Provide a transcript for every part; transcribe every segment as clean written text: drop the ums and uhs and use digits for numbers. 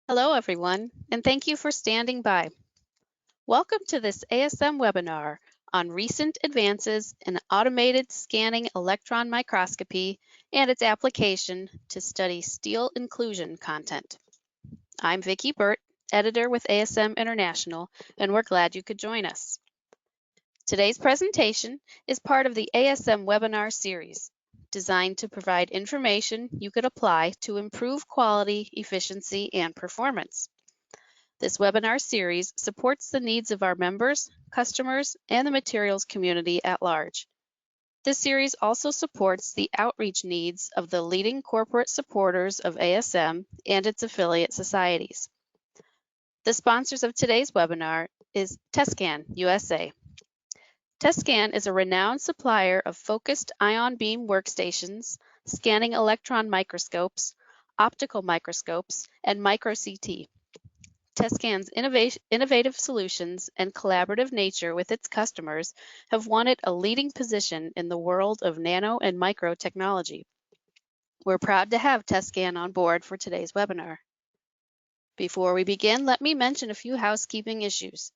Hello, everyone, and thank you for standing by. Welcome to this ASM webinar on recent advances in automated scanning electron microscopy and its application to study steel inclusion content. I'm Vicki Burt, editor with ASM International, and we're glad you could join us. Today's presentation is part of the ASM webinar series, designed to provide information you could apply to improve quality, efficiency, and performance. This webinar series supports the needs of our members, customers, and the materials community at large. This series also supports the outreach needs of the leading corporate supporters of ASM and its affiliate societies. The sponsors of today's webinar is Tescan USA. Tescan is a renowned supplier of focused ion beam workstations, scanning electron microscopes, optical microscopes, and micro-CT. Tescan's innovative solutions and collaborative nature with its customers have won it a leading position in the world of nano and micro technology. We're proud to have Tescan on board for today's webinar. Before we begin, let me mention a few housekeeping issues.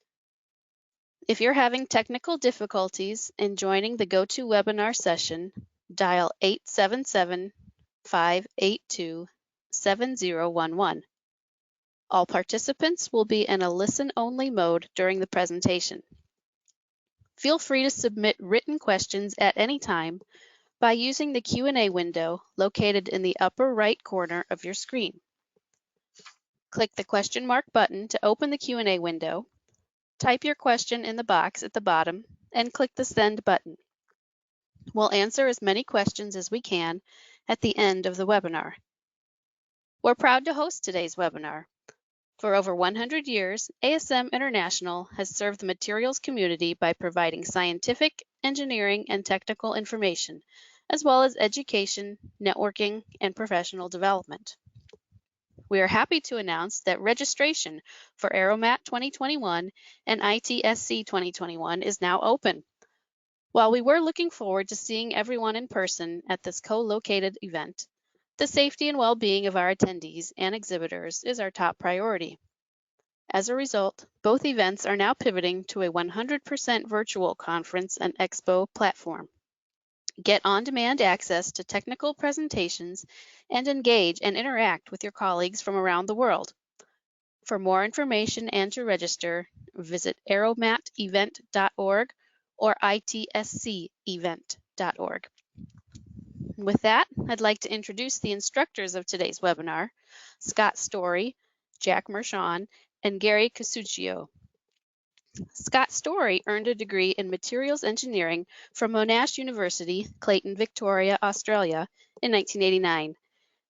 If you're having technical difficulties in joining the GoToWebinar session, dial 877-582-7011. All participants will be in a listen-only mode during the presentation. Feel free to submit written questions at any time by using the Q&A window located in the upper right corner of your screen. Click the question mark button to open the Q&A window, type your question in the box at the bottom, and click the send button. We'll answer as many questions as we can at the end of the webinar. We're proud to host today's webinar. For over 100 years, ASM International has served the materials community by providing scientific, engineering, and technical information, as well as education, networking, and professional development. We are happy to announce that registration for AeroMat 2021 and ITSC 2021 is now open. While we were looking forward to seeing everyone in person at this co-located event, the safety and well-being of our attendees and exhibitors is our top priority. As a result, both events are now pivoting to a 100% virtual conference and expo platform. Get on-demand access to technical presentations and engage and interact with your colleagues from around the world. For more information and to register, visit aeromatevent.org or itscevent.org. With that, I'd like to introduce the instructors of today's webinar, Scott Story, Jack Mershon, and Gary Casuccio. Scott Story earned a degree in materials engineering from Monash University, Clayton, Victoria, Australia, in 1989.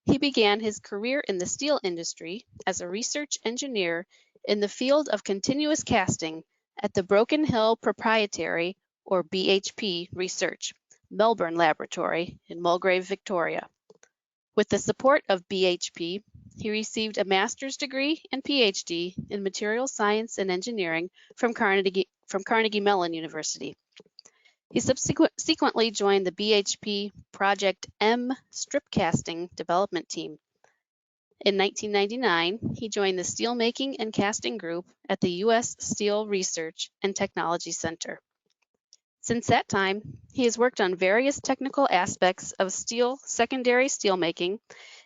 He began his career in the steel industry as a research engineer in the field of continuous casting at the Broken Hill Proprietary, or BHP, Research, Melbourne Laboratory in Mulgrave, Victoria. With the support of BHP, he received a master's degree and PhD in materials science and engineering from Carnegie Mellon University. He subsequently joined the BHP Project M strip casting development team. In 1999, he joined the Steelmaking and Casting Group at the U.S. Steel Research and Technology Center. Since that time, he has worked on various technical aspects of steel, secondary steelmaking,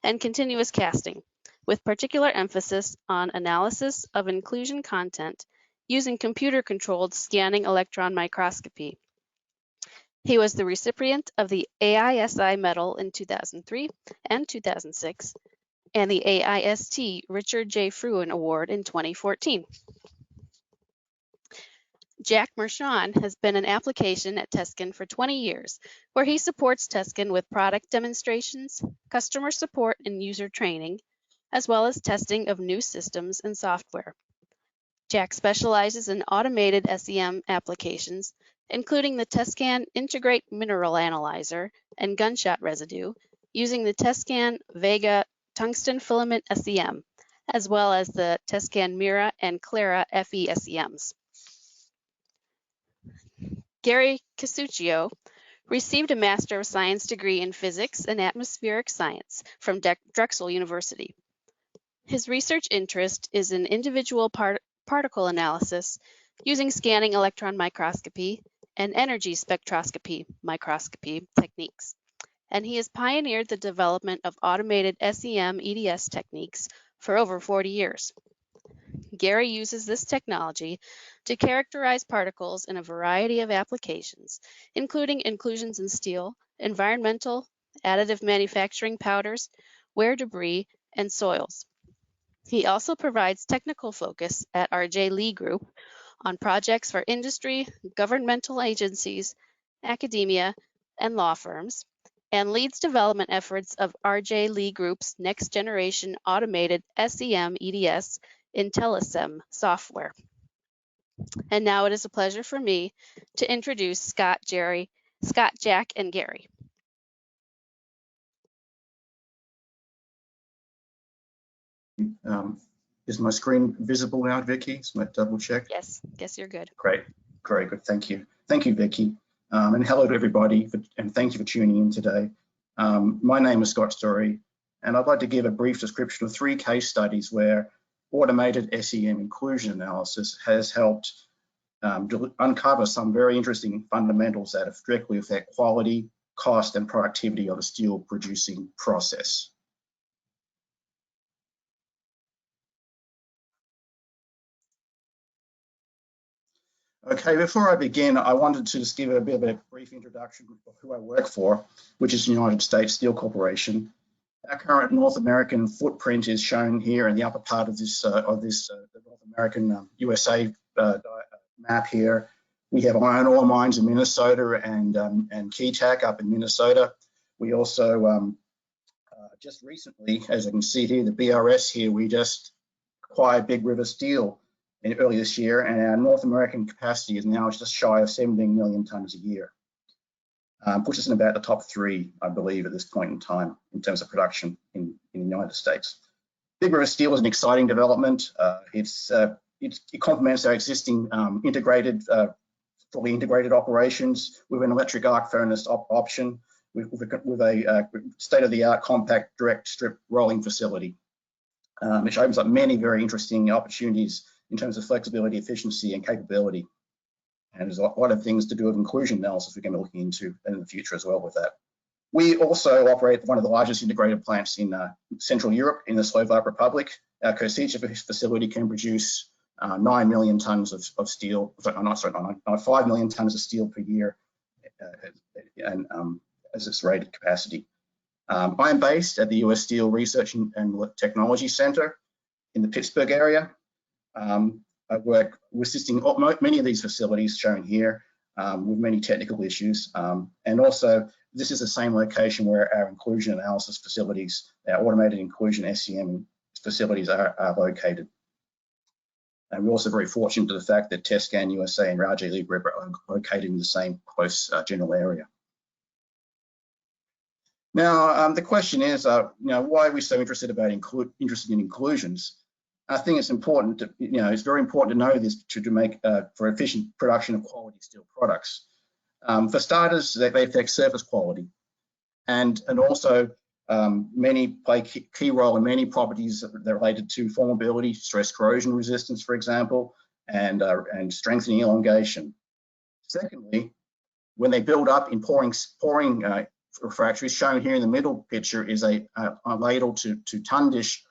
and continuous casting, with particular emphasis on analysis of inclusion content using computer-controlled scanning electron microscopy. He was the recipient of the AISI Medal in 2003 and 2006, and the AIST Richard J. Fruin Award in 2014. Jack Mershon has been an application at Tescan for 20 years, where he supports Tescan with product demonstrations, customer support and user training, as well as testing of new systems and software. Jack specializes in automated SEM applications, including the Tescan Integrate Mineral Analyzer and gunshot residue, using the Tescan Vega Tungsten Filament SEM, as well as the Tescan Mira and Clara FE SEMs. Gary Casuccio received a Master of Science degree in Physics and Atmospheric Science from Drexel University. His research interest is in individual particle analysis using scanning electron microscopy and energy spectroscopy microscopy techniques, and he has pioneered the development of automated SEM EDS techniques for over 40 years. Gary uses this technology to characterize particles in a variety of applications, including inclusions in steel, environmental, additive manufacturing powders, wear debris, and soils. He also provides technical focus at R.J. Lee Group on projects for industry, governmental agencies, academia, and law firms, and leads development efforts of R.J. Lee Group's next-generation automated SEM EDS IntelliSEM software. And now it is a pleasure for me to introduce Scott, Jack, and Gary. Is my screen visible now, Vicky? Just might double check. Yes, you're good. Great, good. Thank you, Vicky. And hello to everybody, and thank you for tuning in today. My name is Scott Story, and I'd like to give a brief description of 3 case studies where automated SEM inclusion analysis has helped uncover some very interesting fundamentals that directly affect quality, cost, and productivity of the steel producing process. Okay, before I begin, I wanted to just give a bit of a brief introduction of who I work for, which is the United States Steel Corporation. Our current North American footprint is shown here in the upper part of this the North American USA map here. We have iron ore mines in Minnesota and Keetac up in Minnesota. We also just recently, as you can see here, the BRS here, we just acquired Big River Steel early this year, and our North American capacity is now just shy of 17 million tonnes a year. Puts us in about the top 3, I believe, at this point in time in terms of production in the United States. Big River Steel is an exciting development. It complements our existing fully integrated operations with an electric arc furnace option with a state-of-the-art compact direct strip rolling facility, which opens up many very interesting opportunities in terms of flexibility, efficiency, and capability. And there's a lot of things to do with inclusion analysis we're going to be looking into in the future as well with that. We also operate one of the largest integrated plants in Central Europe, in the Slovak Republic. Our Casuccio facility can produce 9 million tonnes of steel, 5 million tonnes of steel per year and as its rated capacity. I am based at the US Steel Research and Technology Center in the Pittsburgh area. I work assisting many of these facilities shown here with many technical issues. And also, this is the same location where our inclusion analysis facilities, our automated inclusion SEM facilities are located. And we're also very fortunate to the fact that Tescan USA and R.J. Lee Group are located in the same close general area. Now, the question is, why are we so interested in inclusions? I think it's important to, it's very important to know this to make for efficient production of quality steel products. For starters, they affect surface quality, and also many play key role in many properties that are related to formability, stress corrosion resistance, for example, and strengthening elongation. Secondly, when they build up in pouring refractories, shown here in the middle picture is a ladle to ton dish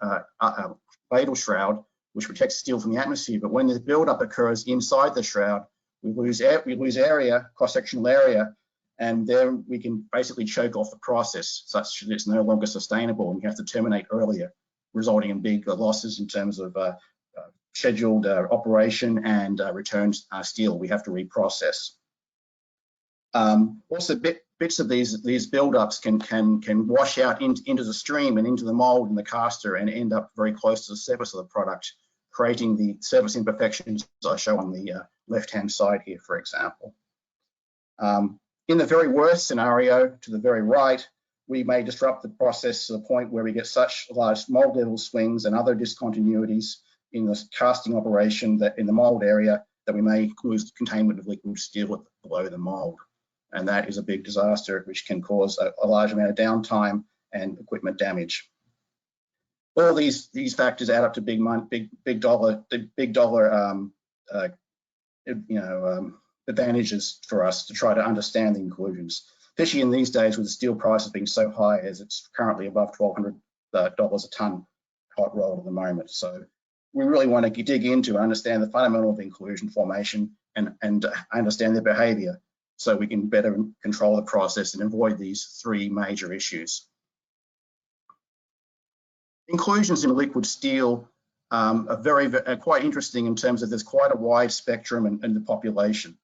ladle shroud, which protects steel from the atmosphere. But when the buildup occurs inside the shroud, we lose area, cross-sectional area, and then we can basically choke off the process such that it's no longer sustainable, and we have to terminate earlier, resulting in big losses in terms of scheduled operation and return steel we have to reprocess. Also, bits of these buildups can wash out into the stream and into the mold in the caster and end up very close to the surface of the product, creating the surface imperfections I show on the left-hand side here, for example. In the very worst scenario, to the very right, we may disrupt the process to the point where we get such large mold level swings and other discontinuities in the casting operation that in the mold area that we may lose containment of liquid steel below the mold. And that is a big disaster which can cause a large amount of downtime and equipment damage. All these factors add up to big dollar advantages for us to try to understand the inclusions, especially in these days with the steel prices being so high, as it's currently above $1,200 a ton hot rolled at the moment. So we really want to dig into and understand the fundamental of inclusion formation and understand their behavior, so we can better control the process and avoid these three major issues. Inclusions in liquid steel are quite interesting in terms of there's quite a wide spectrum in the population.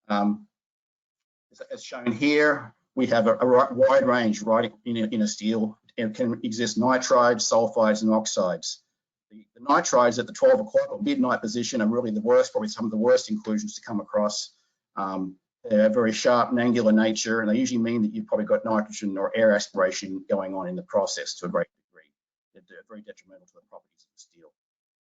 As shown here, we have a wide range right in a steel. It can exist nitrides, sulfides, and oxides. The nitrides at the 12 o'clock or midnight position are really the worst, probably some of the worst inclusions to come across. They're very sharp and angular nature, and they usually mean that you've probably got nitrogen or air aspiration going on in the process to a great degree. They're very detrimental to the properties of the steel.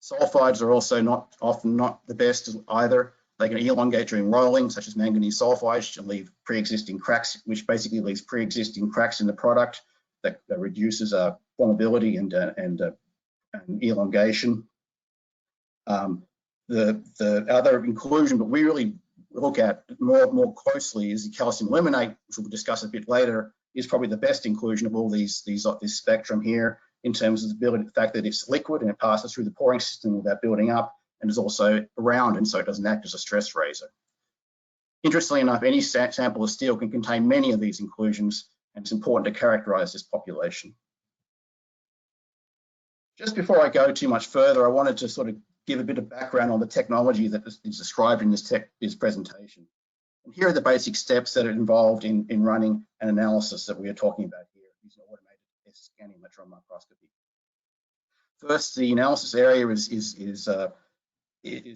Sulfides are also often not the best either. They can elongate during rolling, such as manganese sulfides, which leave pre-existing cracks, which basically leaves pre-existing cracks in the product that reduces formability and elongation. The other inclusion, but we really look at more closely, is the calcium aluminate, which we'll discuss a bit later, is probably the best inclusion of all this spectrum here in terms of the fact that it's liquid and it passes through the pouring system without building up, and is also round, and so it doesn't act as a stress raiser. Interestingly enough, any sample of steel can contain many of these inclusions, and it's important to characterize this population. Just before I go too much further, I wanted to sort of give a bit of background on the technology that is described in this presentation. And here are the basic steps that are involved in running an analysis that we are talking about here using automated scanning electron microscopy. First, the analysis area is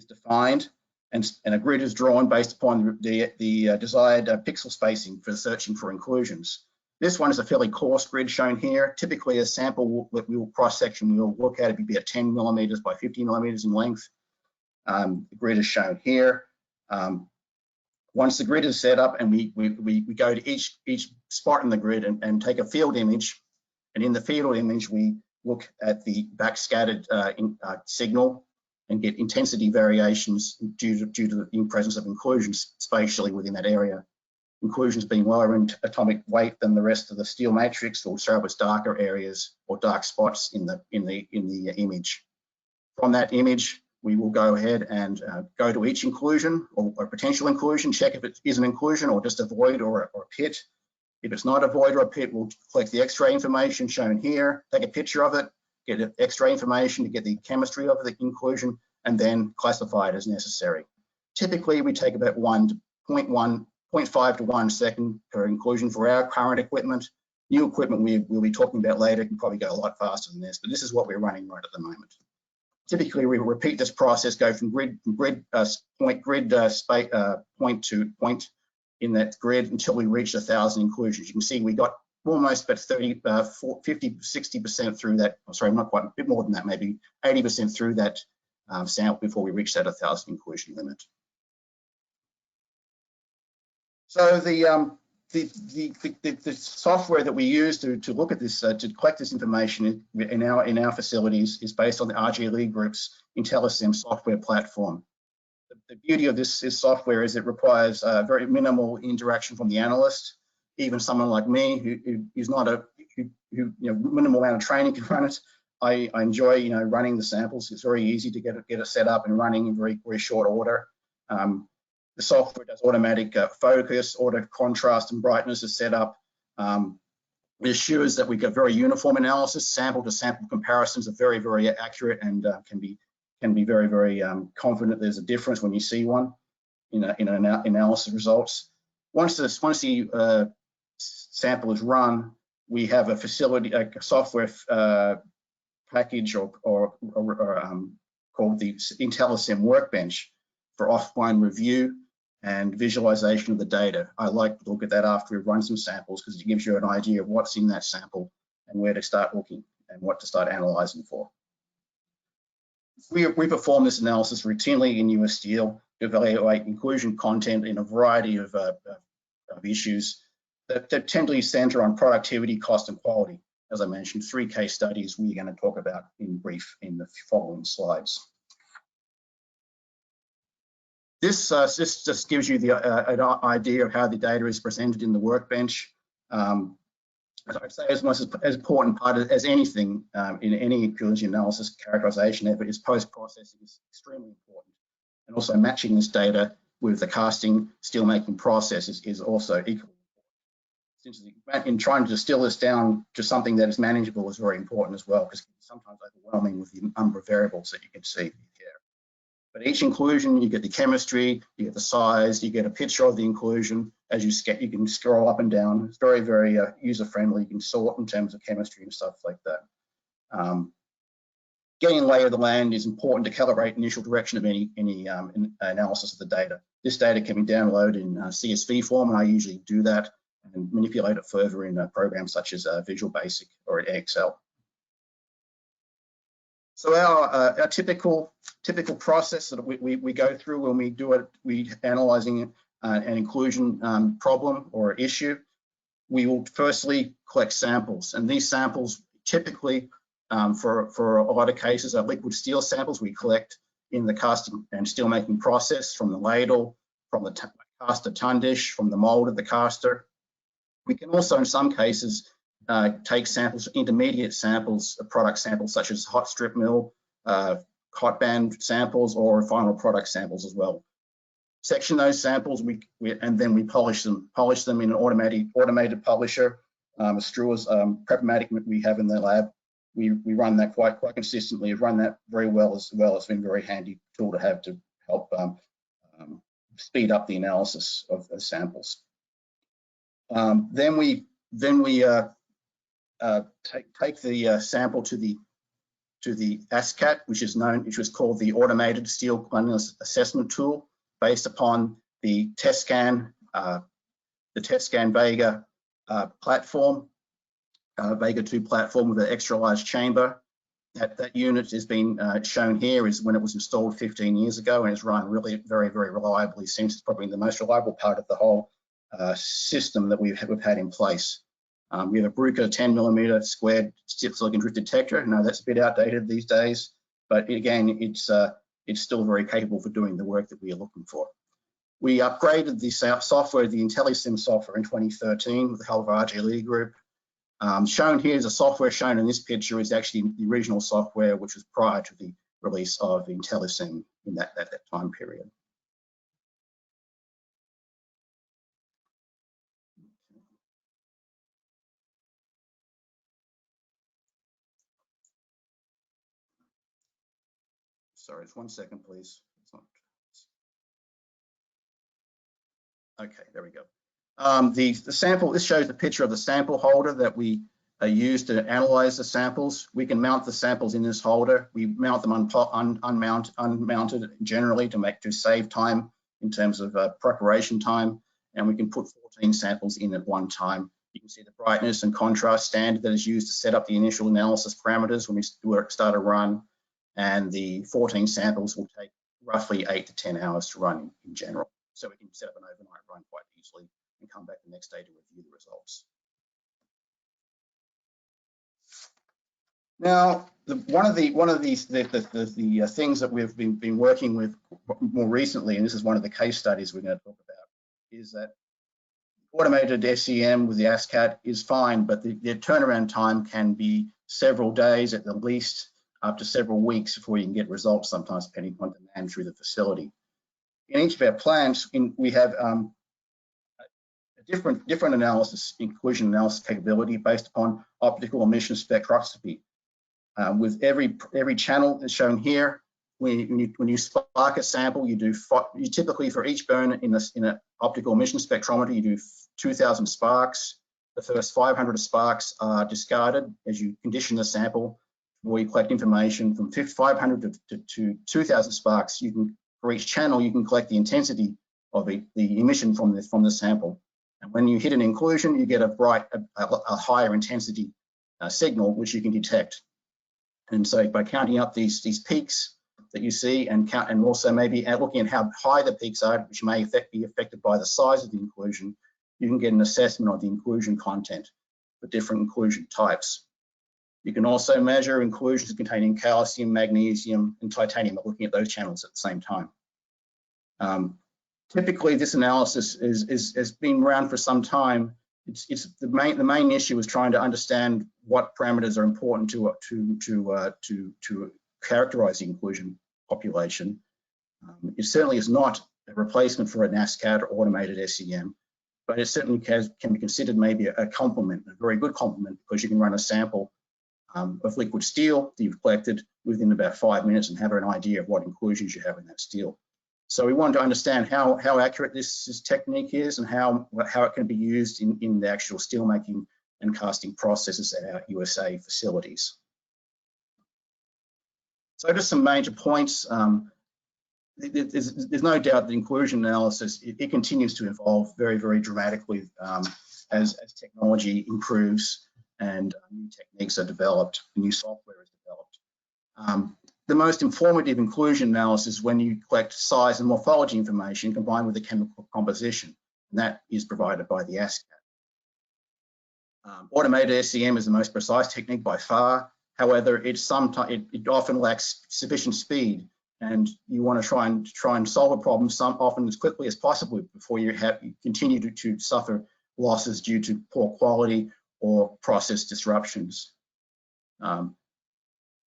defined, and a grid is drawn based upon the desired pixel spacing for searching for inclusions. This one is a fairly coarse grid shown here. Typically, a sample that we will cross-section, we'll look at it be about 10 millimeters by 50 millimeters in length. The grid is shown here. Once the grid is set up, and we go to each spot in the grid and take a field image, and in the field image we look at the backscattered signal and get intensity variations due to the presence of inclusions spatially within that area. Inclusions being lower in atomic weight than the rest of the steel matrix will show us darker areas or dark spots in the image. From that image, we will go ahead and go to each inclusion or potential inclusion, check if it is an inclusion or just a void or a pit. If it's not a void or a pit, we'll collect the X-ray information shown here, take a picture of it, get X-ray information to get the chemistry of the inclusion, and then classify it as necessary. Typically, we take about 0.5 to 1 second per inclusion for our current equipment. New equipment we'll be talking about later can probably go a lot faster than this, but this is what we're running right at the moment. Typically, we repeat this process, go from point to point in that grid until we reach 1,000 inclusions. You can see we got almost about 50, 60% through that. Oh, sorry, not quite, a bit more than that, maybe 80% through that sample before we reach that 1,000 inclusion limit. So the software that we use to look at this, to collect this information in our facilities is based on the RGLE Group's IntelliSEM software platform. The beauty of this software is it requires very minimal interaction from the analyst. Even someone like me who is not minimal amount of training can run it. I enjoy running the samples. It's very easy to get it set up and running in very short order. The software does automatic focus, auto contrast and brightness is set up. It assures that we get very uniform analysis. Sample to sample comparisons are very accurate and can be very confident there's a difference when you see one in analysis results. Once the sample is run, we have a software package or called the IntelliSEM Workbench for offline review and visualization of the data. I like to look at that after we've run some samples because it gives you an idea of what's in that sample and where to start looking and what to start analyzing for. We perform this analysis routinely in US Steel to evaluate inclusion content in a variety of issues that tend to center on productivity, cost, and quality. as I mentioned, 3 case studies we're going to talk about in brief in the following slides. This just gives you an idea of how the data is presented in the workbench. As I say, as important part as anything in any geology analysis characterization effort is post-processing is extremely important. And also matching this data with the casting steelmaking process is also equally important. In trying to distill this down to something that is manageable is very important as well, because it's sometimes overwhelming with the number of variables that you can see here. But each inclusion, you get the chemistry, you get the size, you get a picture of the inclusion. As you can scroll up and down. It's very, very user-friendly. You can sort in terms of chemistry and stuff like that. Getting a lay of the land is important to calibrate initial direction of any analysis of the data. This data can be downloaded in CSV form, and I usually do that and manipulate it further in programs such as Visual Basic or Excel. So our typical process that we go through when we do it, we analyzing an inclusion problem or issue, we will firstly collect samples, and these samples typically for a lot of cases are liquid steel samples we collect in the casting and steelmaking process from the ladle, from the caster tundish, from the mold of the caster. We can also in some cases take samples, intermediate samples, product samples such as hot strip mill, hot band samples, or final product samples as well. Section those samples, and then we polish them in an automated polisher, Struers Prep-O-Matic we have in the lab. We run that quite consistently. We've run that very well as well. It's been a very handy tool to have to help speed up the analysis of the samples. Then we take the sample to the ASCAT, which was called the Automated Steel Cleanliness Assessment Tool, based upon the Tescan Vega platform, Vega 2 platform with an extra large chamber. That unit has been shown here is when it was installed 15 years ago, and it's run really very, very reliably since. It's probably the most reliable part of the whole system that we've had in place. We have a Bruker 10mm squared silicon drift detector. Now that's a bit outdated these days, but again, it's still very capable for doing the work that we are looking for. We upgraded the software, the IntelliSim software in 2013 with the help of RJ Group. Shown here is a software shown in this picture is actually the original software, which was prior to the release of IntelliSim in that time period. Sorry, just 1 second, please. Okay, there we go. The sample, this shows the picture of the sample holder that we use to analyze the samples. We can mount the samples in this holder. We mount them unmounted generally to save time in terms of preparation time, and we can put 14 samples in at one time. You can see the brightness and contrast standard that is used to set up the initial analysis parameters when we start a run, and the 14 samples will take roughly 8 to 10 hours to run in general. So we can set up an overnight run quite easily and come back the next day to review the results. Now, one of these things that we've been working with more recently, and this is one of the case studies we're going to talk about, is that automated SEM with the ASCAT is fine, but the turnaround time can be several days at the least, up to several weeks before you can get results, sometimes depending on demand through the facility. In each of our plants, we have a different analysis, inclusion analysis capability based upon optical emission spectroscopy. With every channel that's shown here, when you spark a sample, you typically for each burn in an optical emission spectrometer, you do 2,000 sparks. The first 500 sparks are discarded as you condition the sample, where you collect information from 500 to 2,000 sparks. For each channel, you can collect the intensity of the emission from the sample. And when you hit an inclusion, you get a higher intensity signal, which you can detect. And so by counting up these peaks that you see, and also maybe looking at how high the peaks are, which may be affected by the size of the inclusion, you can get an assessment of the inclusion content for different inclusion types. You can also measure inclusions containing calcium, magnesium, and titanium, looking at those channels at the same time. Typically, this analysis has been around for some time. It's the main issue is trying to understand what parameters are important to characterize the inclusion population. It certainly is not a replacement for a NASCAD or automated SEM, but it certainly can be considered maybe a complement, a very good complement, because you can run a sample of liquid steel that you've collected within about 5 minutes and have an idea of what inclusions you have in that steel. So we wanted to understand how accurate this technique is and how it can be used in the actual steelmaking and casting processes at our USA facilities. So just some major points. There's no doubt that inclusion analysis, it continues to evolve very, very dramatically as technology improves and new techniques are developed, new software is developed. The most informative inclusion analysis is when you collect size and morphology information combined with the chemical composition, and that is provided by the ASCAT. Automated SEM is the most precise technique by far. However, it often lacks sufficient speed, and you want to try and solve a problem often as quickly as possible before you continue to suffer losses due to poor quality or process disruptions.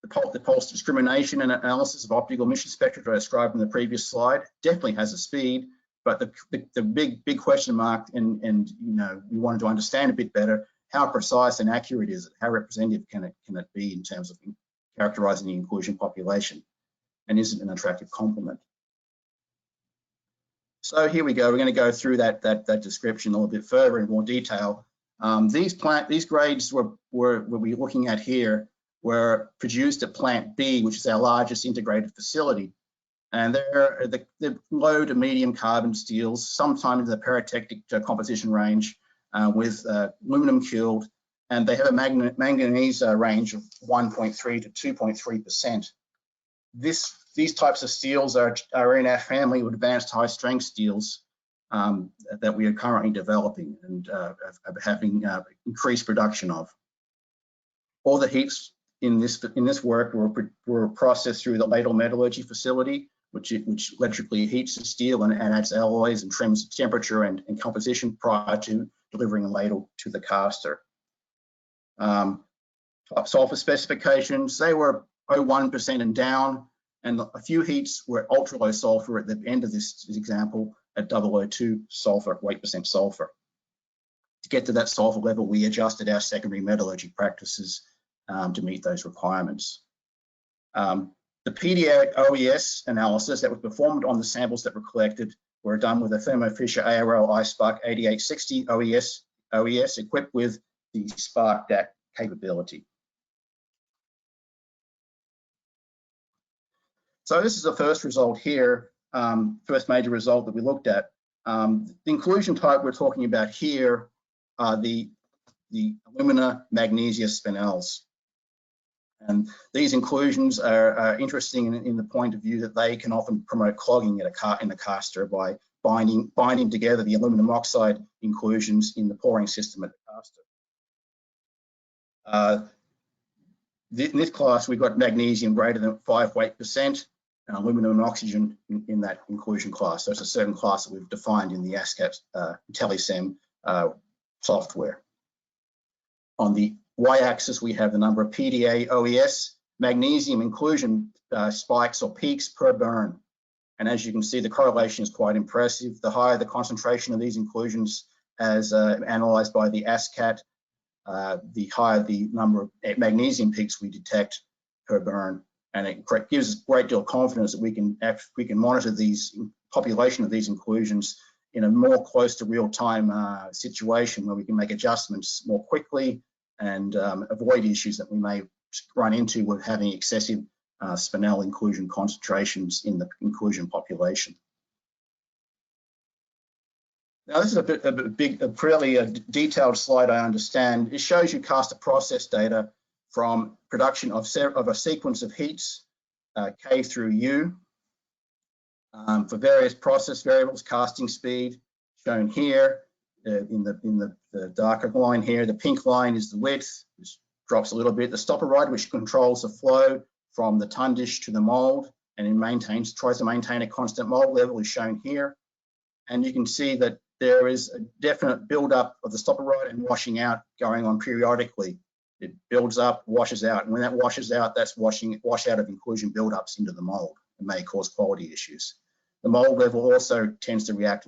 The pulse discrimination and analysis of optical emission spectra that I described in the previous slide definitely has a speed, but the big question mark, and we wanted to understand a bit better how precise and accurate is it, how representative can it be in terms of characterizing the inclusion population, and is it an attractive complement? So here we go. We're going to go through that description a little bit further in more detail. These grades we're looking at here were produced at Plant B, which is our largest integrated facility. And they're low to medium carbon steels, sometimes in the paratectic composition range with aluminum killed, and they have a manganese range of 1.3 to 2.3%. These types of steels are in our family of advanced high strength steels that we are currently developing and having increased production of. All the heats in this work were processed through the Lateral metallurgy facility, which electrically heats the steel and adds alloys and trims temperature and composition prior to delivering a ladle to the caster. Sulfur specifications, they were 0.1% and down, and a few heats were ultra low sulfur at the end of this example at 0.002 sulfur, 8% sulfur. To get to that sulfur level, we adjusted our secondary metallurgy practices to meet those requirements. The PDA OES analysis that was performed on the samples that were collected were done with a Thermo Fisher ARL iSpark 8860 OES equipped with the Spark DAC capability. So this is the first result here, first major result that we looked at. The inclusion type we're talking about here are the alumina magnesia spinels. And these inclusions are interesting in the point of view that they can often promote clogging in the caster by binding together the aluminum oxide inclusions in the pouring system at the caster. In this class, we've got magnesium greater than 5 weight%, and aluminum and oxygen in that inclusion class. So it's a certain class that we've defined in the ASCAP IntelliSEM software. On the y-axis, we have the number of PDA OES magnesium inclusion spikes or peaks per burn. And as you can see, the correlation is quite impressive. The higher the concentration of these inclusions as analyzed by the ASCAT, the higher the number of magnesium peaks we detect per burn. And it gives us a great deal of confidence that we can monitor these population of these inclusions in a more close to real-time situation where we can make adjustments more quickly and avoid issues that we may run into with having excessive spinel inclusion concentrations in the inclusion population. Now this is a fairly detailed slide, I understand. It shows you caster process data from production of a sequence of heats, K through U, for various process variables, casting speed shown here in the darker line here. The pink line is the width, drops a little bit. The stopper rod, which controls the flow from the tun dish to the mold and it tries to maintain a constant mold level, is shown here. And you can see that there is a definite buildup of the stopper rod and washing out going on periodically. It builds up, washes out, and when that washes out, that's wash out of inclusion buildups into the mold and may cause quality issues. The mold level also tends to react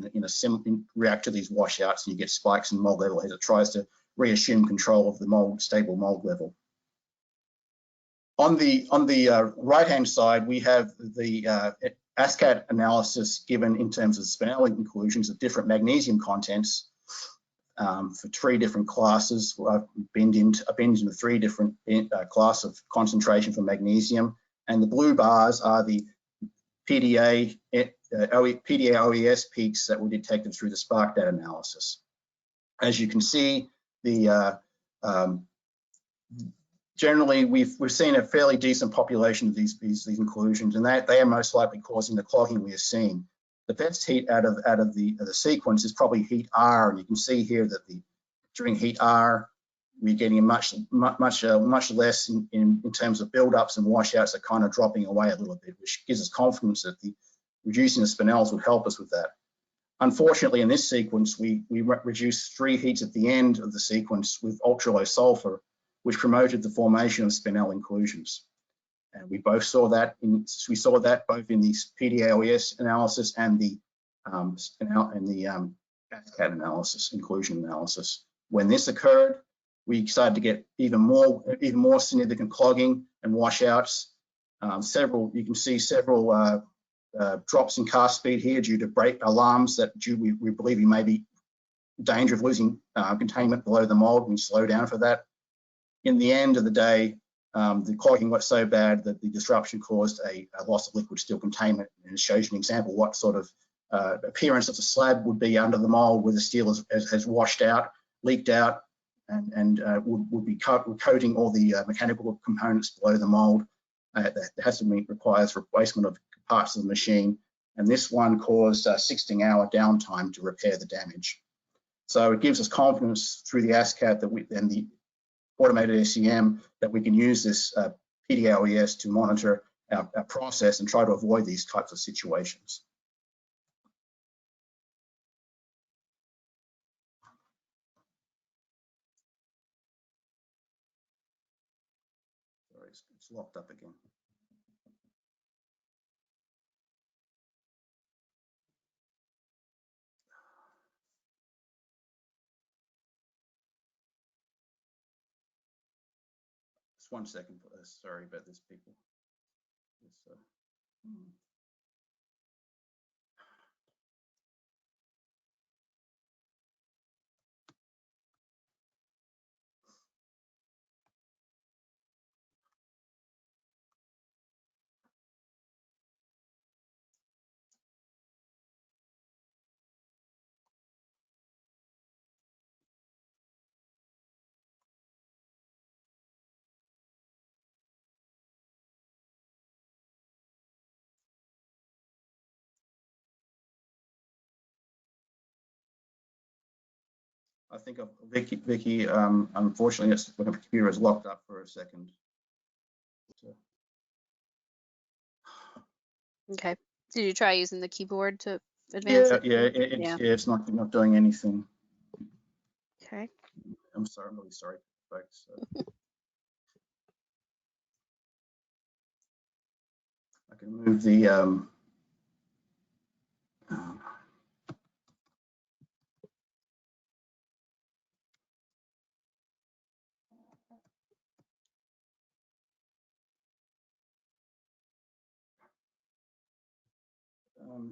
react to these washouts, and you get spikes in mold level as it tries to reassume control of the stable mold level. On the right-hand side, we have the ASCAT analysis given in terms of Spinel inclusions of different magnesium contents for 3 different classes. I've binned into 3 different class of concentration for magnesium, and the blue bars are the PDA OES peaks that were detected through the spark data analysis. As you can see, generally we've seen a fairly decent population of these inclusions, and they are most likely causing the clogging we are seeing. The best heat out of the sequence is probably heat R, and you can see here that during heat R we're getting much less in terms of buildups and washouts are kind of dropping away a little bit, which gives us confidence that reducing the spinels would help us with that. Unfortunately, in this sequence, we reduced 3 heats at the end of the sequence with ultra low sulfur, which promoted the formation of spinel inclusions. And we saw that both in the PDA-OES analysis and the ASCAT analysis, inclusion analysis. When this occurred, we started to get even more significant clogging and washouts. You can see several drops in cast speed here due to break alarms that we believe we may be in danger of losing containment below the mold. We slow down for that. In the end of the day, the clogging got so bad that the disruption caused a loss of liquid steel containment, and it shows you an example what sort of appearance of the slab would be under the mold where the steel has washed out, leaked out, and would be coating all the mechanical components below the mold. Requires replacement of parts of the machine, and this one caused a 16-hour downtime to repair the damage. So it gives us confidence through the ASCAT and the automated SEM that we can use this PDA-OES to monitor our process and try to avoid these types of situations. Sorry, it's locked up again. Just 1 second. Sorry about this, people. I think Vicky, unfortunately, the computer is locked up for a second. So. Okay. Did you try using the keyboard to advance it? Yeah, it's not doing anything. Okay. I'm sorry, I'm really sorry, folks. I can move the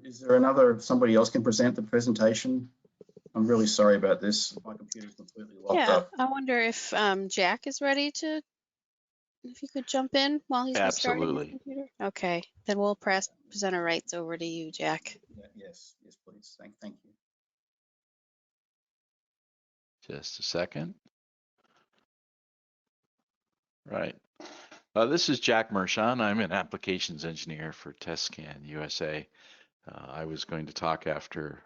is there somebody else can present the presentation? I'm really sorry about this. My computer's completely locked up. I wonder if Jack is ready to, if you could jump in while he's restarting his computer. Okay, then we'll press presenter rights over to you, Jack. Yes, please. Thank you. Just a second. Right. This is Jack Mershon. I'm an applications engineer for Tescan USA. I was going to talk after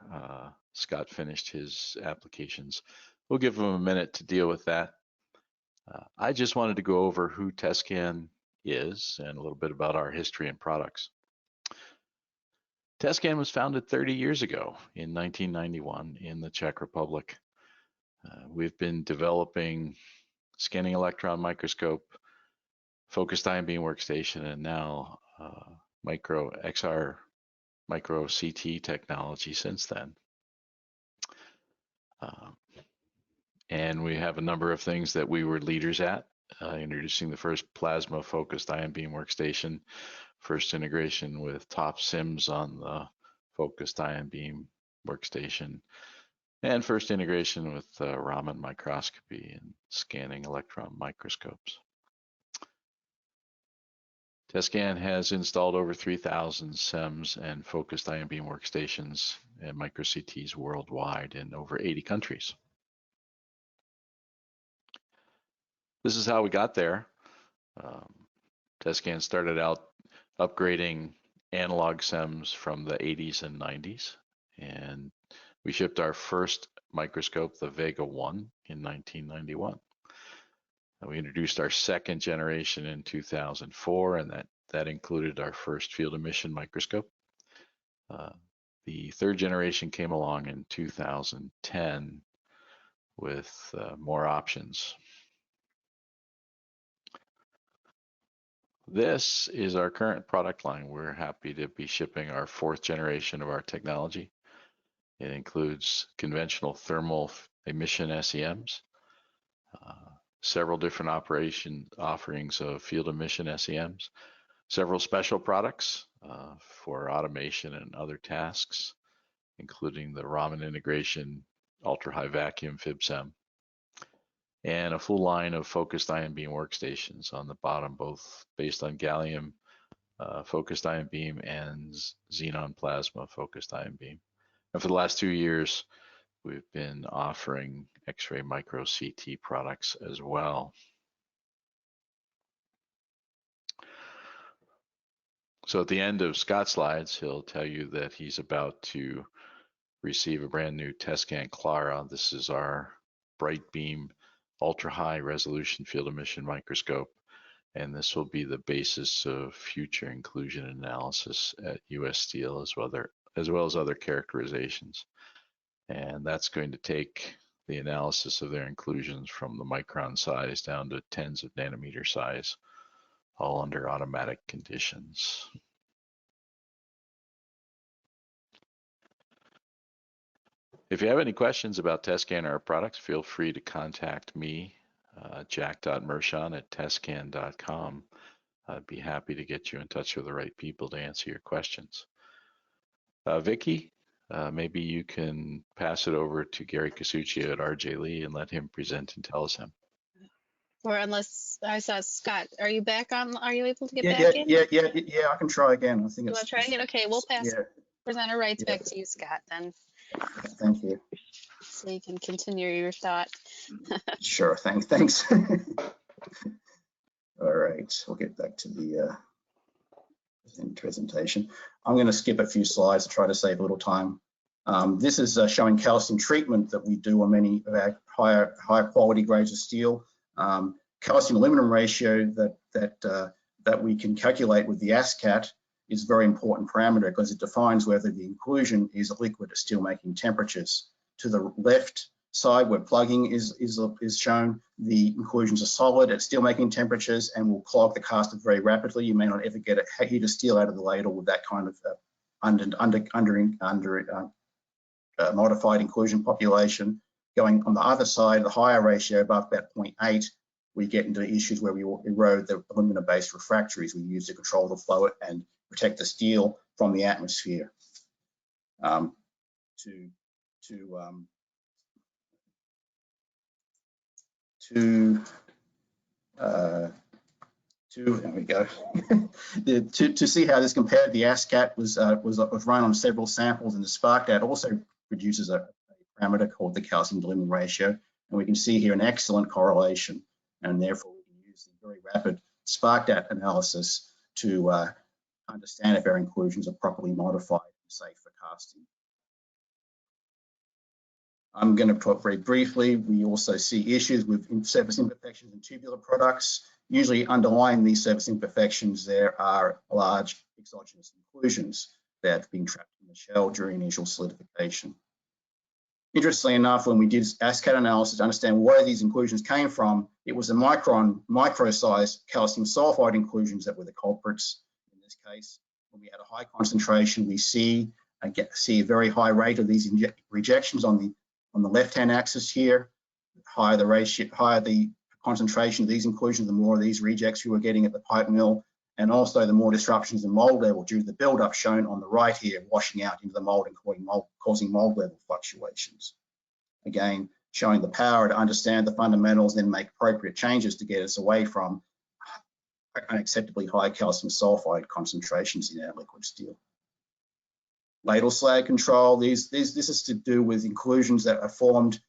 Scott finished his applications. We'll give him a minute to deal with that. I just wanted to go over who Tescan is and a little bit about our history and products. Tescan was founded 30 years ago in 1991 in the Czech Republic. We've been developing scanning electron microscope, focused ion beam workstation, and now micro CT technology since then. And we have a number of things that we were leaders at, introducing the first plasma focused ion beam workstation, first integration with top SIMs on the focused ion beam workstation, and first integration with Raman microscopy and scanning electron microscopes. Tescan has installed over 3,000 SEMs and focused ion beam workstations and micro CTs worldwide in over 80 countries. This is how we got there. Tescan started out upgrading analog SEMs from the 80s and 90s, and we shipped our first microscope, the Vega 1, in 1991. We introduced our second generation in 2004, and that included our first field emission microscope. The third generation came along in 2010 with more options. This is our current product line. We're happy to be shipping our fourth generation of our technology. It includes conventional thermal emission SEMs, several different offerings of field emission SEMs, several special products for automation and other tasks, including the Raman integration, ultra-high vacuum FibSem, and a full line of focused ion beam workstations on the bottom, both based on gallium focused ion beam and xenon plasma focused ion beam. And for the last 2 years, we've been offering X-ray micro CT products as well. So at the end of Scott's slides, he'll tell you that he's about to receive a brand new Tescan Clara. This is our bright beam ultra high resolution field emission microscope, and this will be the basis of future inclusion analysis at US Steel as well as other characterizations. And that's going to take the analysis of their inclusions from the micron size down to tens of nanometer size, all under automatic conditions. If you have any questions about Tescan or our products, feel free to contact me, jack.mershon@tescan.com. I'd be happy to get you in touch with the right people to answer your questions. Vicky, maybe you can pass it over to Gary Casuccio at RJ Lee and let him present IntelliSEM. Or unless I saw Scott, are you back on? Are you able to get back in? Yeah, I can try again. I think You want to try again? Okay, we'll pass presenter rights back to you, Scott, then. Thank you. So you can continue your thought. Sure, thanks. All right, we'll get back to the presentation. I'm going to skip a few slides to try to save a little time. This is showing calcium treatment that we do on many of our higher quality grades of steel. Calcium aluminum ratio that we can calculate with the ASCAT is a very important parameter because it defines whether the inclusion is a liquid at steelmaking temperatures. To the left side where plugging is shown, the inclusions are solid at steelmaking temperatures and will clog the caster very rapidly. You may not ever get a heat of steel out of the ladle with that kind of modified inclusion population. Going on the other side, the higher ratio above about 0.8, we get into issues where we erode the alumina-based refractories we use to control the flow and protect the steel from the atmosphere. There we go. to see how this compared, the ASCAT was run on several samples, and the SparkDat also produces a parameter called the calcium aluminum ratio, and we can see here an excellent correlation, and therefore we can use the very rapid SparkDat analysis to understand if our inclusions are properly modified and safe for casting. I'm going to talk very briefly. We also see issues with surface imperfections and tubular products. Usually underlying these surface imperfections, there are large exogenous inclusions that have been trapped in the shell during initial solidification. Interestingly enough, when we did ASCAT analysis to understand where these inclusions came from, it was the micro-sized calcium sulfide inclusions that were the culprits in this case. When we had a high concentration, we see a very high rate of these rejections on the left-hand axis here. Higher the concentration of these inclusions, the more of these rejects you were getting at the pipe mill, and also the more disruptions in mold level due to the buildup shown on the right here, washing out into the mold and causing mold level fluctuations. Again, showing the power to understand the fundamentals, then make appropriate changes to get us away from unacceptably high calcium sulfide concentrations in our liquid steel. Ladle slag control, this is to do with inclusions that are formed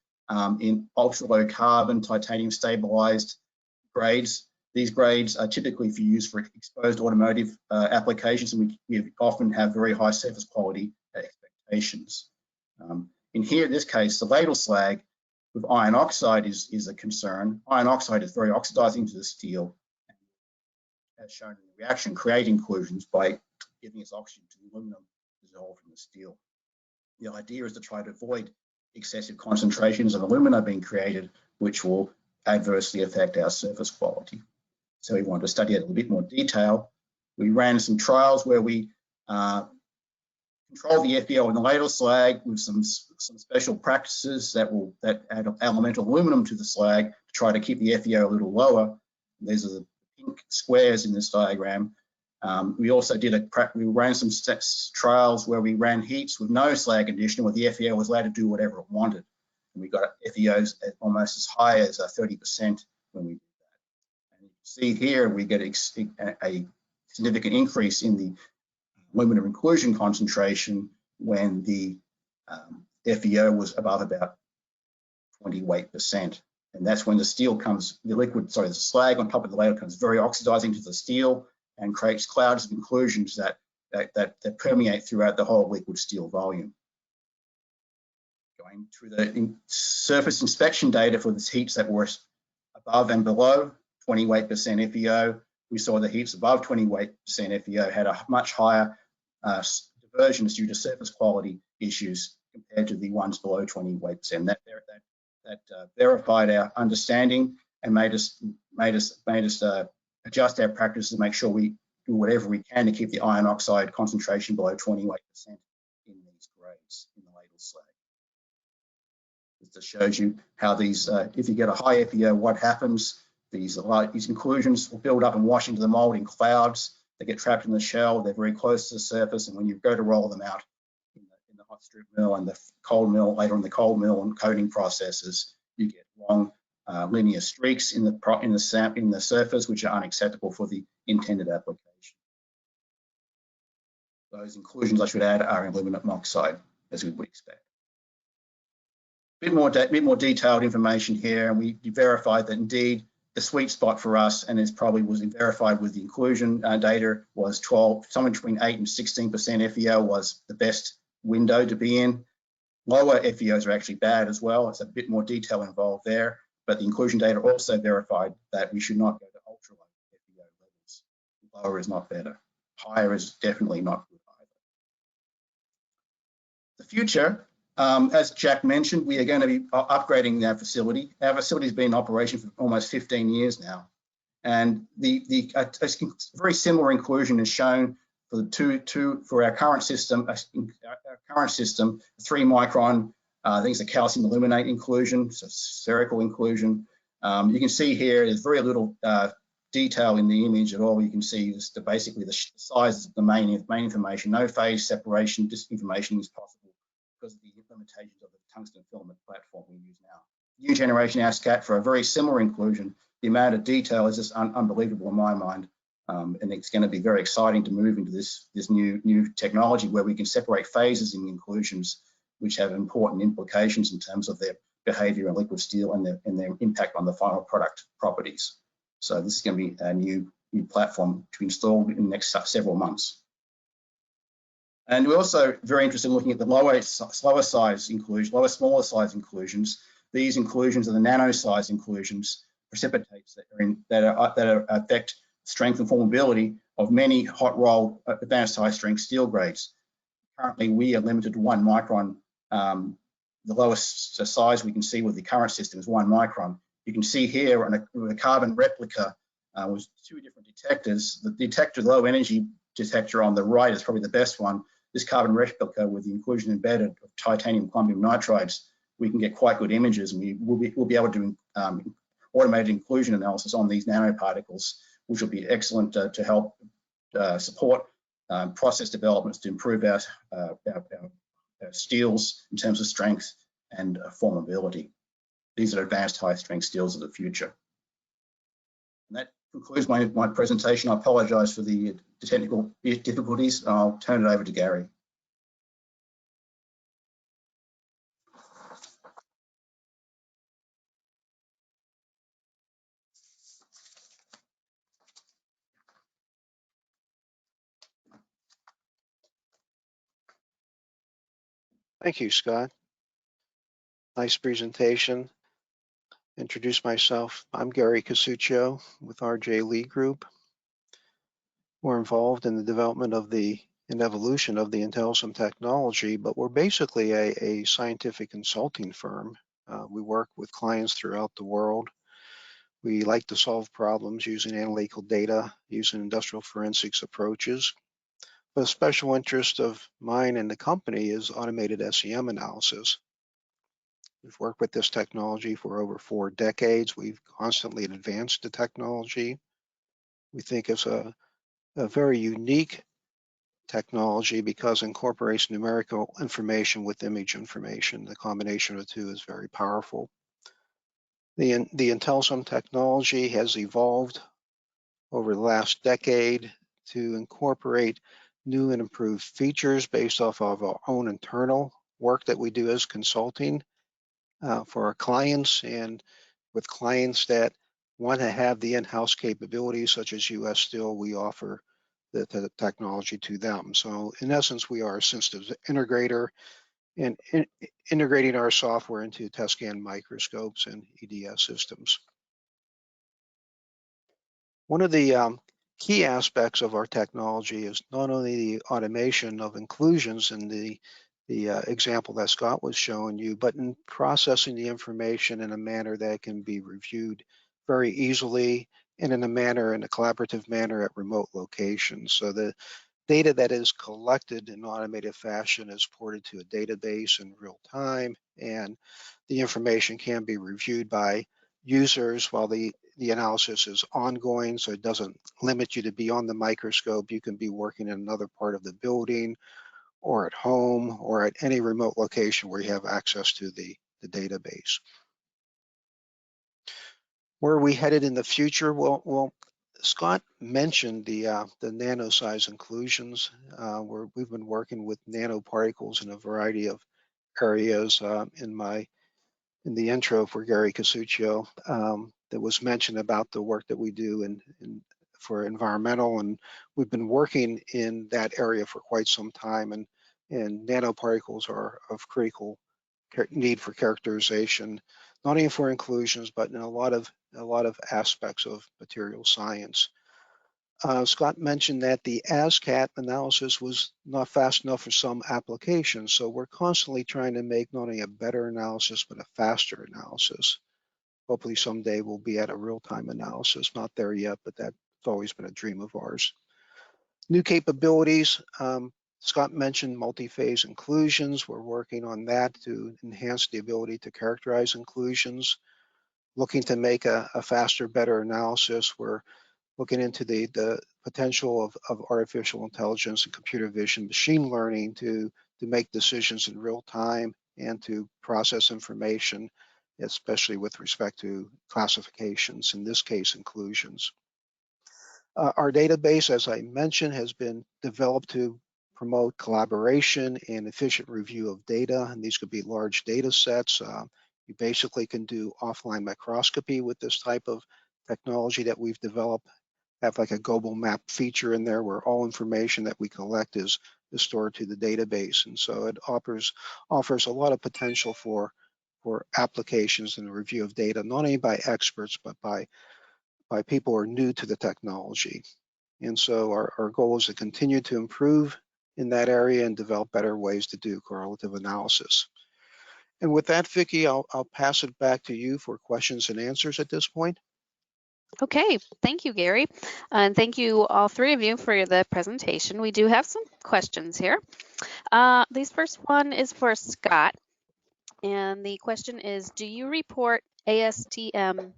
in ultra low carbon titanium stabilized grades. These grades are typically used for exposed automotive applications, and we often have very high surface quality expectations. In here, in this case, the ladle slag with iron oxide is a concern. Iron oxide is very oxidizing to the steel, as shown in the reaction, creating inclusions by giving its oxygen to the aluminum dissolved from the steel. The idea is to try to avoid excessive concentrations of alumina being created, which will adversely affect our surface quality. So we wanted to study it in a bit more detail. We ran some trials where we controlled the FeO in the ladle slag with some special practices that add elemental aluminum to the slag to try to keep the FeO a little lower. These are the pink squares in this diagram. We also we ran some trials where we ran heats with no slag condition, where the FeO was allowed to do whatever it wanted. And we got FeOs at almost as high as 30% when we did that. And you can see here we get a significant increase in the aluminum inclusion concentration when the FeO was above about 20 weight%. And that's when the steel comes, the slag on top of the ladle comes very oxidizing to the steel and creates clouds of inclusions that permeate throughout the whole liquid steel volume. Going through the surface inspection data for the heats that were above and below 20 weight% FeO, we saw the heats above 20 weight% FeO had a much higher diversions due to surface quality issues compared to the ones below 20 weight%. That verified our understanding and made us adjust our practices to make sure we do whatever we can to keep the iron oxide concentration below 20 weight% in these grades in the ladle slag. This just shows you how these, if you get a high FeO, what happens. These inclusions will build up and wash into the mold in clouds. They get trapped in the shell. They're very close to the surface, and when you go to roll them out in the hot strip mill and the cold mill, later in the cold mill and coating processes, you get long linear streaks in the surface, which are unacceptable for the intended application. Those inclusions, I should add, are in aluminum oxide, as we would expect. A bit more detailed information here, and we verified that indeed the sweet spot for us, and it probably was verified with the inclusion data, was somewhere between 8 and 16% FeO was the best window to be in. Lower FeOs are actually bad as well. It's a bit more detail involved there, but the inclusion data also verified that we should not go to ultra low FeO levels. Lower is not better. Higher is definitely not good either. The future, as Jack mentioned, we are going to be upgrading our facility. Our facility has been in operation for almost 15 years now. And a very similar inclusion is shown for our current system. Our current system, 3 micron, I think it's a calcium aluminate inclusion, so spherical inclusion. You can see here there's very little detail in the image at all. You can see basically the size of the main information. No phase separation information is possible because of the limitations of the tungsten filament platform we use now. New generation ASCAT for a very similar inclusion. The amount of detail is just unbelievable in my mind. And it's going to be very exciting to move into this new technology where we can separate phases in inclusions, which have important implications in terms of their behavior in liquid steel and their impact on the final product properties. So this is going to be a new platform to install in the next several months. And we're also very interested in looking at the smaller size inclusions. These inclusions are the nano size inclusions, precipitates that affect strength and formability of many hot roll advanced high strength steel grades. Currently, we are limited to 1 micron. The lowest size we can see with the current system is 1 micron. You can see here with a carbon replica with 2 different detectors. The detector, low energy detector on the right is probably the best one. This carbon replica with the inclusion embedded of titanium chromium nitrides, we can get quite good images, and we'll be able to do automated inclusion analysis on these nanoparticles, which will be excellent to help support process developments to improve our steels in terms of strength and formability. These are advanced high strength steels of the future. And that concludes my presentation. I apologize for the technical difficulties. I'll turn it over to Gary. Thank you, Scott. Nice presentation. Introduce myself. I'm Gary Casuccio with RJ Lee Group. We're involved in the development of and evolution of the IntelliSEM technology, but we're basically a scientific consulting firm. We work with clients throughout the world. We like to solve problems using analytical data, using industrial forensics approaches. But a special interest of mine and the company is automated SEM analysis. We've worked with this technology for over 4 decades. We've constantly advanced the technology. We think it's a very unique technology because it incorporates numerical information with image information. The combination of the two is very powerful. The IntelliSEM technology has evolved over the last decade to incorporate new and improved features based off of our own internal work that we do as consulting for our clients, and with clients that want to have the in-house capabilities such as US Steel, we offer the technology to them. So in essence, we are a systems integrator and integrating our software into Tescan microscopes and EDS systems. One of the key aspects of our technology is not only the automation of inclusions in the example that Scott was showing you, but in processing the information in a manner that can be reviewed very easily and in a collaborative manner at remote locations. So the data that is collected in automated fashion is ported to a database in real time, and the information can be reviewed by users while the analysis is ongoing, so it doesn't limit you to be on the microscope. You can be working in another part of the building or at home or at any remote location where you have access to the database. Where are we headed in the future? Well, Scott mentioned the nano size inclusions. Where we've been working with nanoparticles in a variety of areas. In the intro for Gary Casuccio, that was mentioned about the work that we do for environmental, and we've been working in that area for quite some time, and nanoparticles are of critical need for characterization, not only for inclusions, but in a lot of aspects of material science. Scott mentioned that the ASCAT analysis was not fast enough for some applications, so we're constantly trying to make not only a better analysis, but a faster analysis. Hopefully someday we'll be at a real-time analysis. Not there yet, but that's always been a dream of ours. New capabilities. Scott mentioned multi-phase inclusions. We're working on that to enhance the ability to characterize inclusions. Looking to make a faster, better analysis. We're looking into the potential of artificial intelligence and computer vision, machine learning to make decisions in real time and to process information, especially with respect to classifications, in this case, inclusions. Our database, as I mentioned, has been developed to promote collaboration and efficient review of data, and these could be large data sets. You basically can do offline microscopy with this type of technology that we've developed. Have like a global map feature in there where all information that we collect is stored to the database. And so it offers a lot of potential for applications and the review of data, not only by experts, but by people who are new to the technology. And so our goal is to continue to improve in that area and develop better ways to do correlative analysis. And with that, Vicki, I'll pass it back to you for questions and answers at this point. Okay, thank you, Gary. And thank you all three of you for the presentation. We do have some questions here. This first one is for Scott. And the question is, do you report ASTM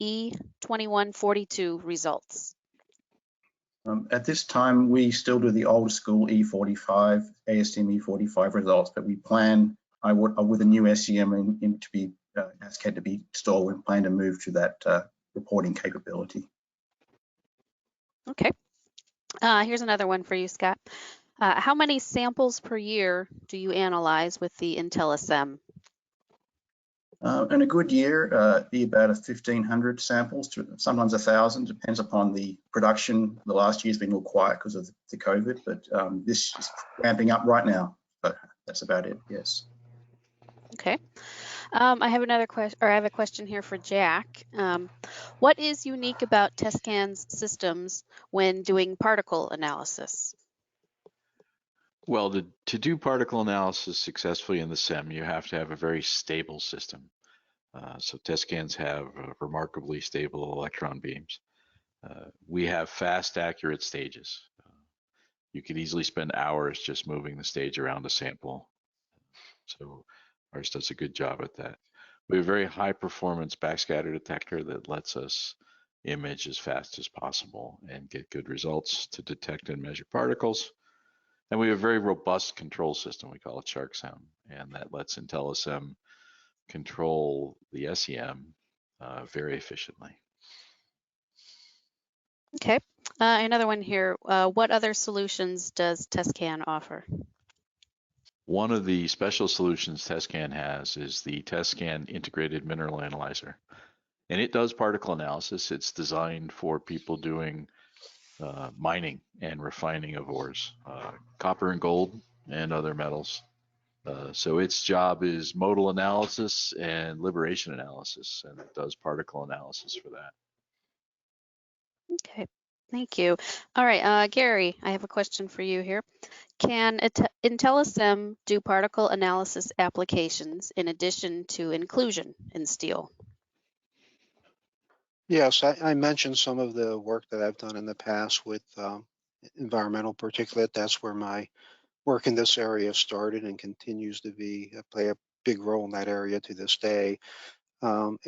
E2142 results? At this time, we still do the old school E45, ASTM E45 results, but we plan, with a new SEM to be ASCAD to be installed, we plan to move to that reporting capability. Okay. Here's another one for you, Scott. How many samples per year do you analyze with the IntelliSEM? In a good year, be about 1,500 samples to sometimes 1,000, depends upon the production. The last year's been a little quiet because of the COVID, but this is ramping up right now. But that's about it, yes. Okay. I have another question, or I have a question here for Jack. What is unique about Tescan's systems when doing particle analysis? Well, to do particle analysis successfully in the SEM, you have to have a very stable system. So Tescans have remarkably stable electron beams. We have fast, accurate stages. You could easily spend hours just moving the stage around a sample. So ours does a good job at that. We have a very high performance backscatter detector that lets us image as fast as possible and get good results to detect and measure particles. And we have a very robust control system. We call it SEM, and that lets IntelliSEM control the SEM very efficiently. Okay. Another one here. What other solutions does Tescan offer? One of the special solutions Tescan has is the Tescan integrated mineral analyzer. And it does particle analysis. It's designed for people doing mining and refining of ores, copper and gold and other metals. So its job is modal analysis and liberation analysis, and it does particle analysis for that. Okay, thank you. All right, Gary, I have a question for you here. Can IntelliSEM do particle analysis applications in addition to inclusion in steel? Yes, I mentioned some of the work that I've done in the past with environmental particulate. That's where my work in this area started and continues to play a big role in that area to this day. And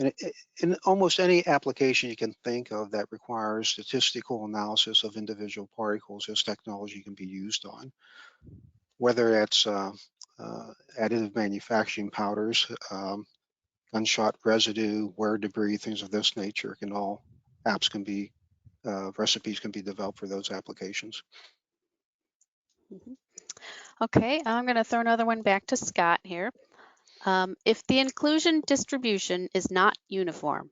in almost any application you can think of that requires statistical analysis of individual particles, this technology can be used on. Whether that's additive manufacturing powders, gunshot residue, wear debris, things of this nature, recipes can be developed for those applications. Okay, I'm going to throw another one back to Scott here. If the inclusion distribution is not uniform,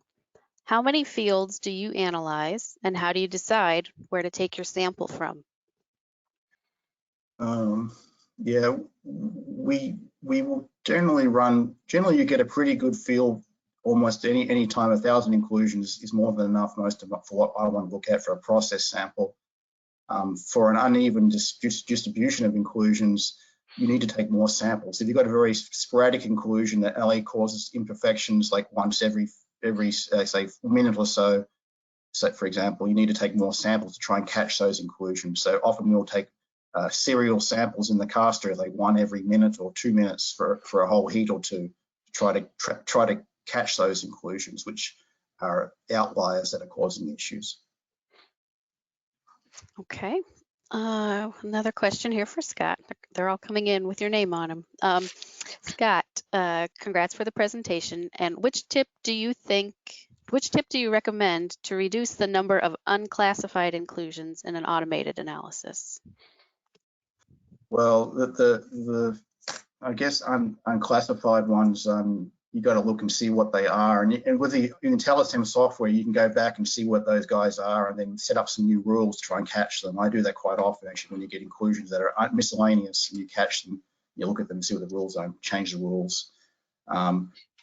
how many fields do you analyze, and how do you decide where to take your sample from? Yeah, we will generally you get a pretty good feel almost any time. 1,000 inclusions is more than enough for what I want to look at for a process sample. For an uneven distribution of inclusions, you need to take more samples. If you've got a very sporadic inclusion that only causes imperfections like once every say minute or so, for example, you need to take more samples to try and catch those inclusions. So often we'll take serial samples in the caster, like 1 every minute or 2 minutes for a whole heat or two, to try to catch those inclusions, which are outliers that are causing issues. Okay. Another question here for Scott. They're all coming in with your name on them. Scott, congrats for the presentation. And which tip do you recommend to reduce the number of unclassified inclusions in an automated analysis? Well, I guess unclassified ones, you got to look and see what they are. And with the IntelliSEM software, you can go back and see what those guys are and then set up some new rules to try and catch them. I do that quite often, actually, when you get inclusions that are miscellaneous and you catch them, you look at them and see what the rules are and change the rules.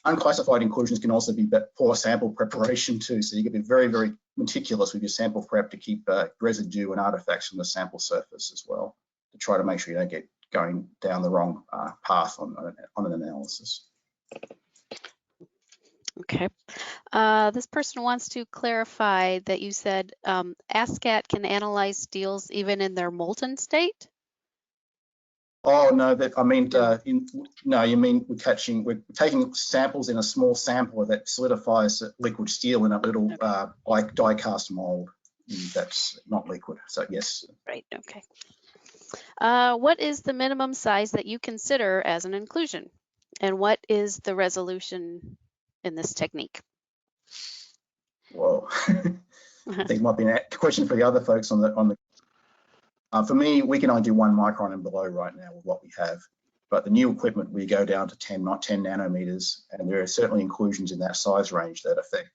Unclassified inclusions can also be poor sample preparation too. So you can be very, very meticulous with your sample prep to keep residue and artifacts from the sample surface as well, to try to make sure you don't get going down the wrong path on an analysis. Okay. This person wants to clarify that you said ASCAT can analyze steels even in their molten state? Oh no, that I mean, no, you mean we're taking samples in a small sampler that solidifies liquid steel in a little die cast mold. That's not liquid, so yes. Right. Okay. What is the minimum size that you consider as an inclusion, and what is the resolution in this technique? Whoa, I think it might be a question for the other folks on the. For me, we can only do 1 micron and below right now with what we have. But the new equipment, we go down to 10 nanometers, and there are certainly inclusions in that size range that affect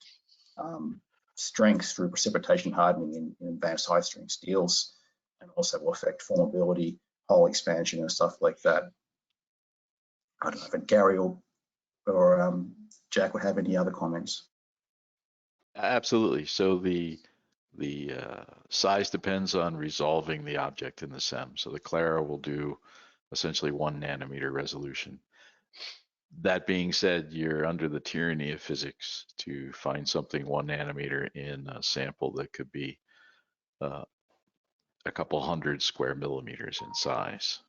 strength through precipitation hardening in advanced high-strength steels, and also will affect formability, hole expansion, and stuff like that. I don't know if Gary or Jack would have any other comments. Absolutely. So the size depends on resolving the object in the SEM. So the Clara will do essentially 1 nanometer resolution. That being said, you're under the tyranny of physics to find something 1 nanometer in a sample that could be a couple hundred square millimeters in size.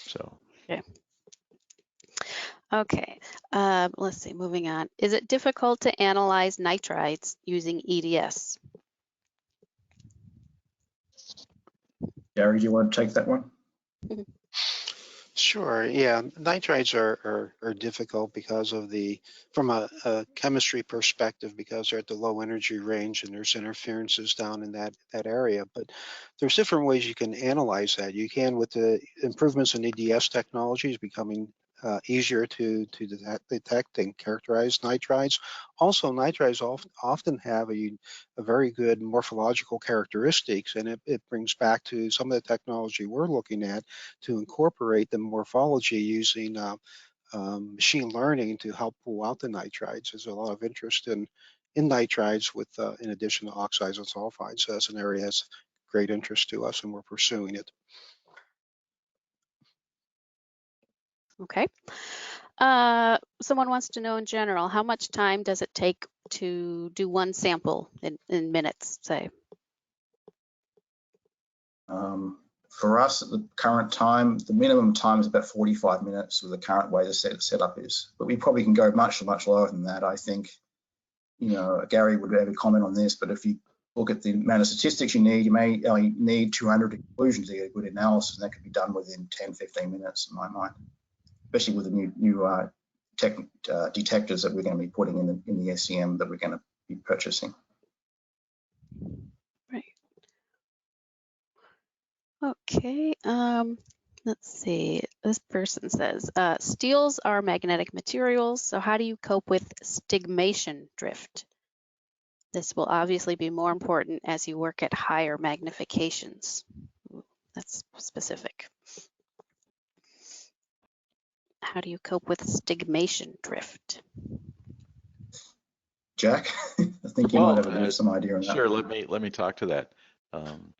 So. Okay. Okay, let's see, moving on. Is it difficult to analyze nitrites using EDS? Gary, do you want to take that one? Sure. Yeah, nitrites are difficult because of from a chemistry perspective, because they're at the low energy range and there's interferences down in that area. But there's different ways you can analyze that. You can, with the improvements in EDS technologies, becoming easier to detect and characterize nitrites. Also, nitrites often have a very good morphological characteristics, and it brings back to some of the technology we're looking at to incorporate the morphology using machine learning to help pull out the nitrites. There's a lot of interest in nitrites with in addition to oxides and sulfides. So that's an area that's great interest to us, and we're pursuing it. Okay. Someone wants to know in general, how much time does it take to do 1 sample in minutes, say? For us at the current time, the minimum time is about 45 minutes with the current way the setup is. But we probably can go much lower than that. I think, you know, Gary would have a comment on this, but if you look at the amount of statistics you need, you may only need 200 conclusions to get a good analysis, and that could be done within 10-15 minutes in my mind, especially with the new detectors that we're going to be putting in the SEM that we're going to be purchasing. Right. Okay. Let's see. This person says, steels are magnetic materials, so how do you cope with stigmation drift? This will obviously be more important as you work at higher magnifications. Ooh, that's specific. How do you cope with stigmation drift? Jack, I think you might have some idea on that. Sure, let me talk to that.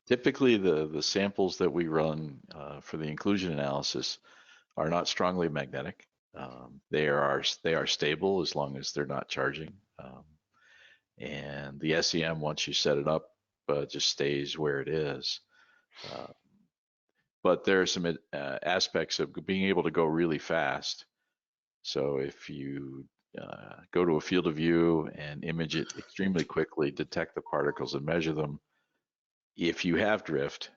Typically, the samples that we run for the inclusion analysis are not strongly magnetic. They are stable as long as they're not charging. And the SEM, once you set it up, just stays where it is. But there are some aspects of being able to go really fast. So if you go to a field of view and image it extremely quickly, detect the particles and measure them, if you have drift,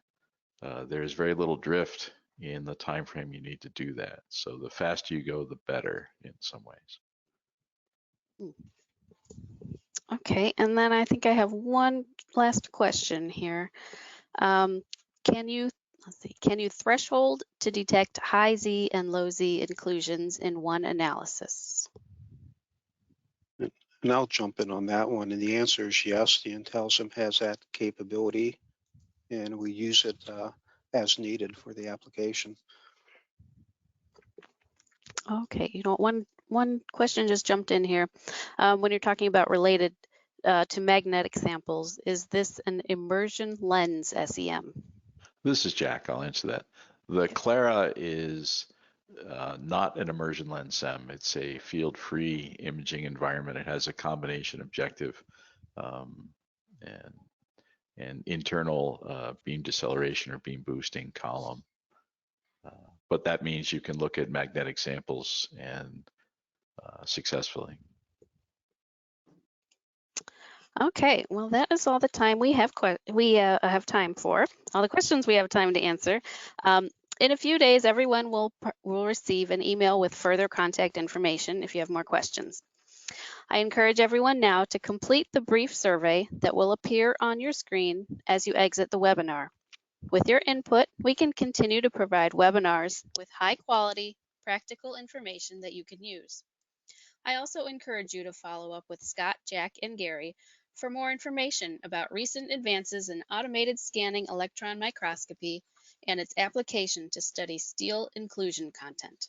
there's very little drift in the time frame you need to do that. So the faster you go, the better in some ways. Okay, and then I think I have one last question here. Can you Let's see. Can you threshold to detect high Z and low Z inclusions in one analysis? And I'll jump in on that one. And the answer is yes. The IntelliSEM has that capability, and we use it as needed for the application. Okay, you know, one question just jumped in here. When you're talking about related to magnetic samples, is this an immersion lens SEM? This is Jack. I'll answer that. The Clara is not an immersion lens SEM. It's a field-free imaging environment. It has a combination objective and internal beam deceleration or beam boosting column. But that means you can look at magnetic samples and successfully. Okay, well, that is all the time we have time for. All the questions we have time to answer. In a few days, everyone will receive an email with further contact information if you have more questions. I encourage everyone now to complete the brief survey that will appear on your screen as you exit the webinar. With your input, we can continue to provide webinars with high quality, practical information that you can use. I also encourage you to follow up with Scott, Jack, and Gary for more information about recent advances in automated scanning electron microscopy and its application to study steel inclusion content.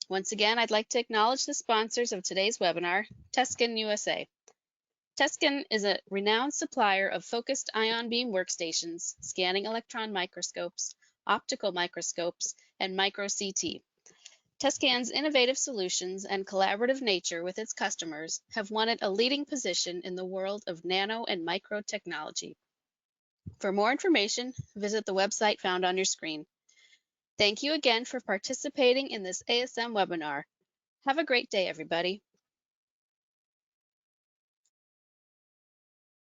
Once again, I'd like to acknowledge the sponsors of today's webinar, Tescan USA. Tescan is a renowned supplier of focused ion beam workstations, scanning electron microscopes, optical microscopes, and micro-CT. Tescan's innovative solutions and collaborative nature with its customers have won it a leading position in the world of nano and micro technology. For more information, visit the website found on your screen. Thank you again for participating in this ASM webinar. Have a great day, everybody.